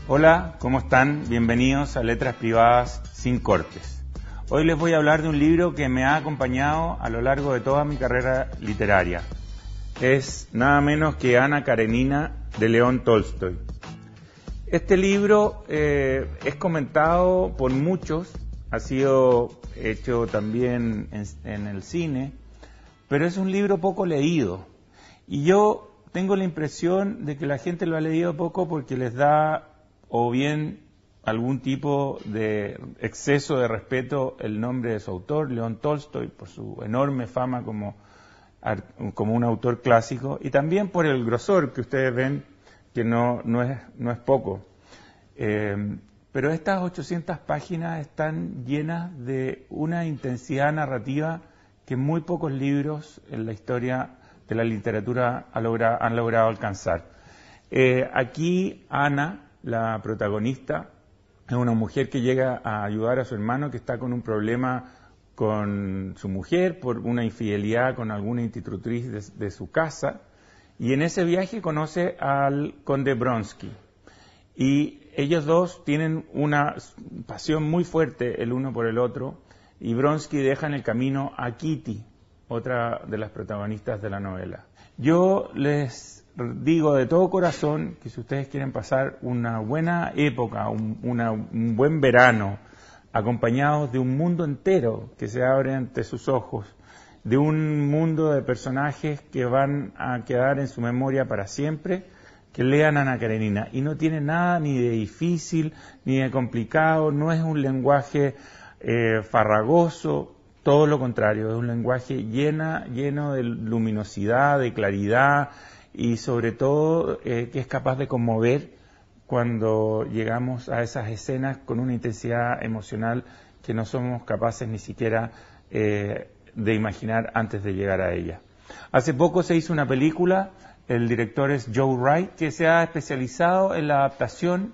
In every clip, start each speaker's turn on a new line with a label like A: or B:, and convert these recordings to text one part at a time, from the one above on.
A: Hola, ¿cómo están? Bienvenidos a Letras Privadas sin Cortes. Hoy les voy a hablar de un libro que me ha acompañado a lo largo de toda mi carrera literaria. Es nada menos que Ana Karenina de León Tolstoy. Este libro es comentado por muchos, ha sido hecho también en el cine, pero es un libro poco leído. Y yo tengo la impresión de que la gente lo ha leído poco porque les da o bien algún tipo de exceso de respeto el nombre de su autor, León Tolstoy, por su enorme fama como un autor clásico, y también por el grosor que ustedes ven, que no es poco. Pero estas 800 páginas están llenas de una intensidad narrativa que muy pocos libros en la historia de la literatura han logrado alcanzar. Aquí Ana, la protagonista, es una mujer que llega a ayudar a su hermano que está con un problema con su mujer por una infidelidad con alguna institutriz de su casa, y en ese viaje conoce al conde Vronsky. Y ellos dos tienen una pasión muy fuerte el uno por el otro, y Vronsky deja en el camino a Kitty, otra de las protagonistas de la novela. Yo les digo de todo corazón que si ustedes quieren pasar una buena época, un buen verano, acompañados de un mundo entero que se abre ante sus ojos, de un mundo de personajes que van a quedar en su memoria para siempre, que lean Ana Karenina. Y no tiene nada ni de difícil, ni de complicado, no es un lenguaje farragoso, todo lo contrario, es un lenguaje lleno de luminosidad, de claridad, y sobre todo que es capaz de conmover cuando llegamos a esas escenas con una intensidad emocional que no somos capaces ni siquiera de imaginar antes de llegar a ella. Hace poco se hizo una película, el director es Joe Wright, que se ha especializado en la adaptación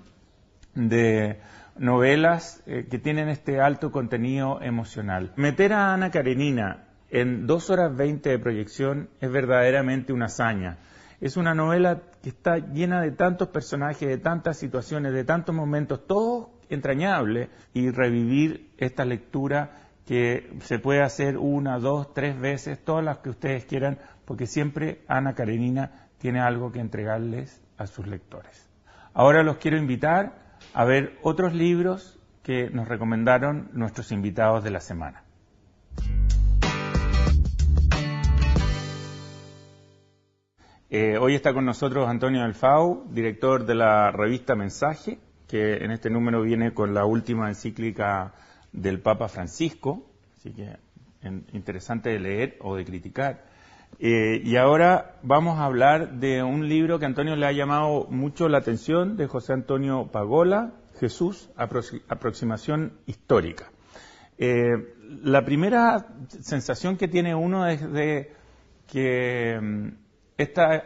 A: de novelas que tienen este alto contenido emocional. Meter a Ana Karenina en 2 horas 20 de proyección es verdaderamente una hazaña. Es una novela que está llena de tantos personajes, de tantas situaciones, de tantos momentos, todo entrañable, y revivir esta lectura que se puede hacer 1, 2, 3 veces, todas las que ustedes quieran, porque siempre Ana Karenina tiene algo que entregarles a sus lectores. Ahora los quiero invitar a ver otros libros que nos recomendaron nuestros invitados de la semana. Hoy está con nosotros Antonio Alfau, director de la revista Mensaje, que en este número viene con la última encíclica del Papa Francisco, así que interesante de leer o de criticar. Y ahora vamos a hablar de un libro que a Antonio le ha llamado mucho la atención, de José Antonio Pagola, Jesús, aproximación histórica. La primera sensación que tiene uno es de que esta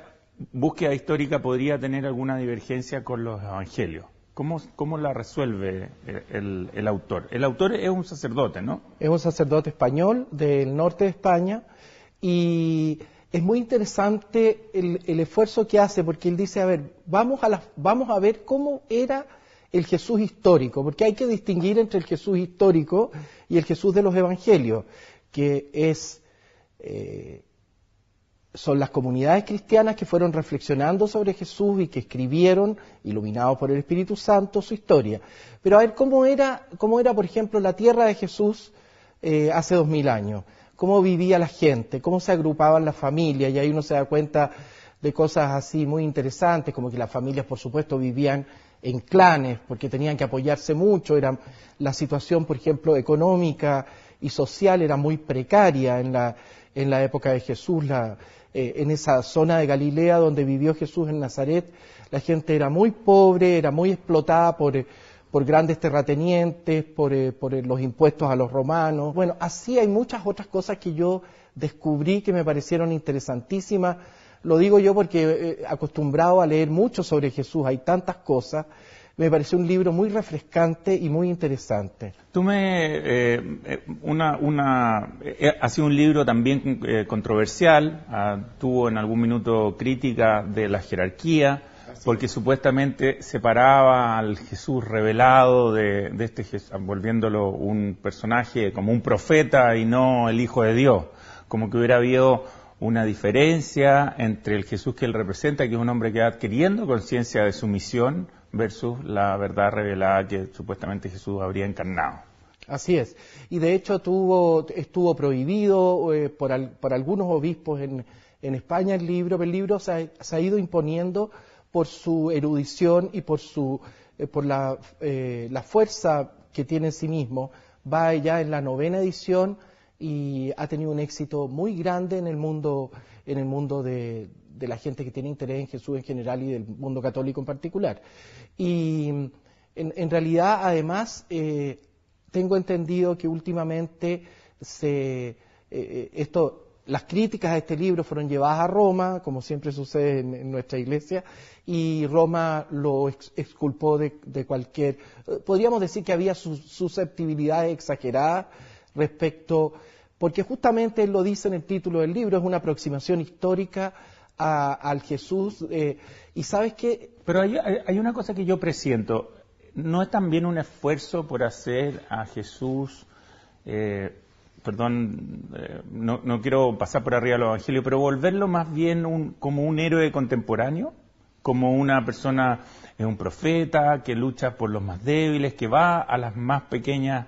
A: búsqueda histórica podría tener alguna divergencia con los evangelios. ¿Cómo la resuelve el autor? El autor es un sacerdote, ¿no?
B: Es un sacerdote español del norte de España, y es muy interesante el esfuerzo que hace, porque él dice, a ver, vamos a ver cómo era el Jesús histórico, porque hay que distinguir entre el Jesús histórico y el Jesús de los evangelios, que son las comunidades cristianas que fueron reflexionando sobre Jesús y que escribieron, iluminados por el Espíritu Santo, su historia. Pero a ver, ¿cómo era, por ejemplo, la tierra de Jesús hace 2000 años? ¿Cómo vivía la gente? ¿Cómo se agrupaban las familias? Y ahí uno se da cuenta de cosas así muy interesantes, como que las familias, por supuesto, vivían en clanes, porque tenían que apoyarse mucho. La situación, por ejemplo, económica y social era muy precaria en la época de Jesús. En esa zona de Galilea donde vivió Jesús en Nazaret, la gente era muy pobre, era muy explotada por grandes terratenientes, por los impuestos a los romanos. Bueno, así hay muchas otras cosas que yo descubrí que me parecieron interesantísimas. Lo digo yo porque acostumbrado a leer mucho sobre Jesús, hay tantas cosas. Me pareció un libro muy refrescante y muy interesante.
A: Ha sido un libro también controversial, tuvo en algún minuto crítica de la jerarquía, porque supuestamente separaba al Jesús revelado de este Jesús, volviéndolo un personaje como un profeta y no el Hijo de Dios, como que hubiera habido una diferencia entre el Jesús que él representa, que es un hombre que va adquiriendo conciencia de su misión, versus la verdad revelada que supuestamente Jesús habría encarnado.
B: Así es. Y de hecho estuvo prohibido por algunos obispos en España el libro, pero el libro se ha ido imponiendo por su erudición y por la fuerza que tiene en sí mismo. Va ya en la 9ª edición y ha tenido un éxito muy grande en el mundo de la gente que tiene interés en Jesús en general y del mundo católico en particular. Y en realidad, además, tengo entendido que últimamente las críticas a este libro fueron llevadas a Roma, como siempre sucede en nuestra iglesia, y Roma lo exculpó de cualquier... Podríamos decir que había susceptibilidades exageradas respecto... Porque justamente él lo dice en el título del libro, es una aproximación histórica al Jesús. Y ¿sabes qué?
A: Pero hay una cosa que yo presiento. ¿No es también un esfuerzo por hacer a Jesús, no quiero pasar por arriba los evangelios, pero volverlo más bien como un héroe contemporáneo, como una persona, un profeta que lucha por los más débiles, que va a las más pequeñas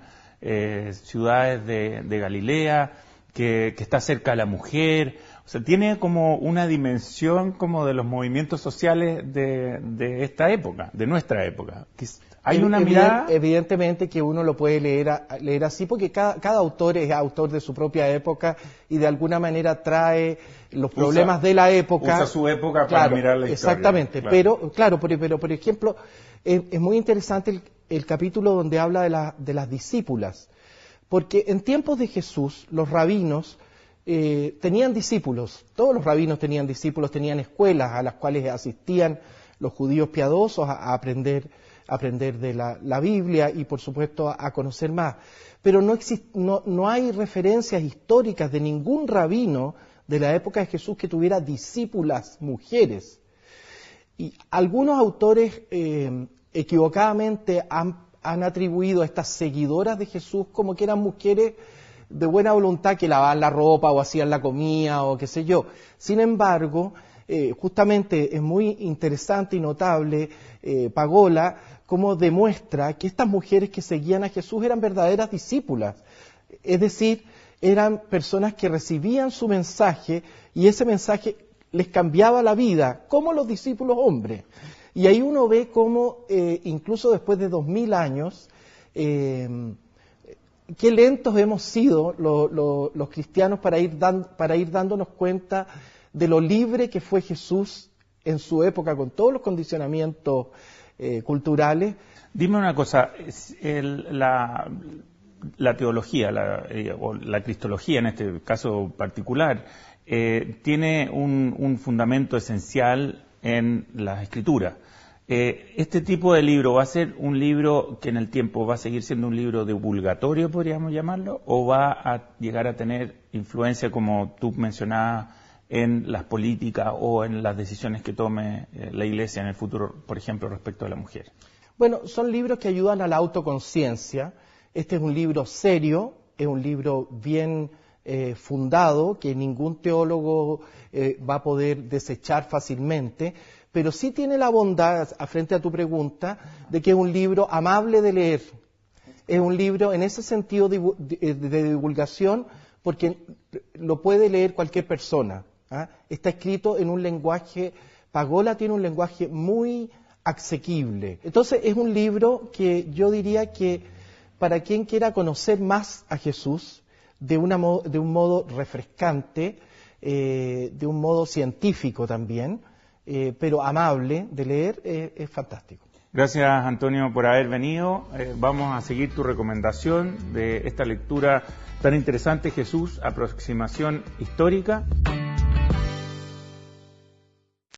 A: ciudades de Galilea, que está cerca de la mujer? O sea, tiene como una dimensión como de los movimientos sociales de esta época, de nuestra época. Hay una mirada...
B: Evidentemente que uno lo puede leer así, porque cada autor es autor de su propia época y de alguna manera trae los problemas de la época.
A: Usa su época para mirar la historia.
B: Exactamente, claro. pero por ejemplo, es muy interesante el capítulo donde habla de las discípulas, porque en tiempos de Jesús los rabinos tenían discípulos, todos los rabinos tenían discípulos, tenían escuelas a las cuales asistían los judíos piadosos a aprender de la Biblia y por supuesto a conocer más. Pero no hay referencias históricas de ningún rabino de la época de Jesús que tuviera discípulas mujeres. Y algunos autores equivocadamente han atribuido a estas seguidoras de Jesús como que eran mujeres de buena voluntad que lavaban la ropa o hacían la comida o qué sé yo. Sin embargo, justamente es muy interesante y notable Pagola cómo demuestra que estas mujeres que seguían a Jesús eran verdaderas discípulas. Es decir, eran personas que recibían su mensaje y ese mensaje les cambiaba la vida, como los discípulos hombres. Y ahí uno ve cómo, incluso después de 2000 años, qué lentos hemos sido los cristianos para ir dándonos cuenta de lo libre que fue Jesús en su época, con todos los condicionamientos culturales.
A: Dime una cosa, la teología, o la cristología en este caso particular, tiene un fundamento esencial en las Escrituras. ¿Este tipo de libro va a ser un libro que en el tiempo va a seguir siendo un libro divulgatorio, podríamos llamarlo, o va a llegar a tener influencia, como tú mencionabas, en las políticas o en las decisiones que tome la Iglesia en el futuro, por ejemplo, respecto a la mujer?
B: Bueno, son libros que ayudan a la autoconciencia. Este es un libro serio, es un libro bien fundado, que ningún teólogo va a poder desechar fácilmente, pero sí tiene la bondad, frente a tu pregunta, de que es un libro amable de leer. Es un libro en ese sentido de divulgación, porque lo puede leer cualquier persona. Está escrito en un lenguaje, Pagola tiene un lenguaje muy asequible. Entonces es un libro que yo diría que para quien quiera conocer más a Jesús de un modo refrescante, de un modo científico también, pero amable de leer, es fantástico.
A: Gracias, Antonio, por haber venido. Vamos a seguir tu recomendación de esta lectura tan interesante, Jesús, aproximación histórica.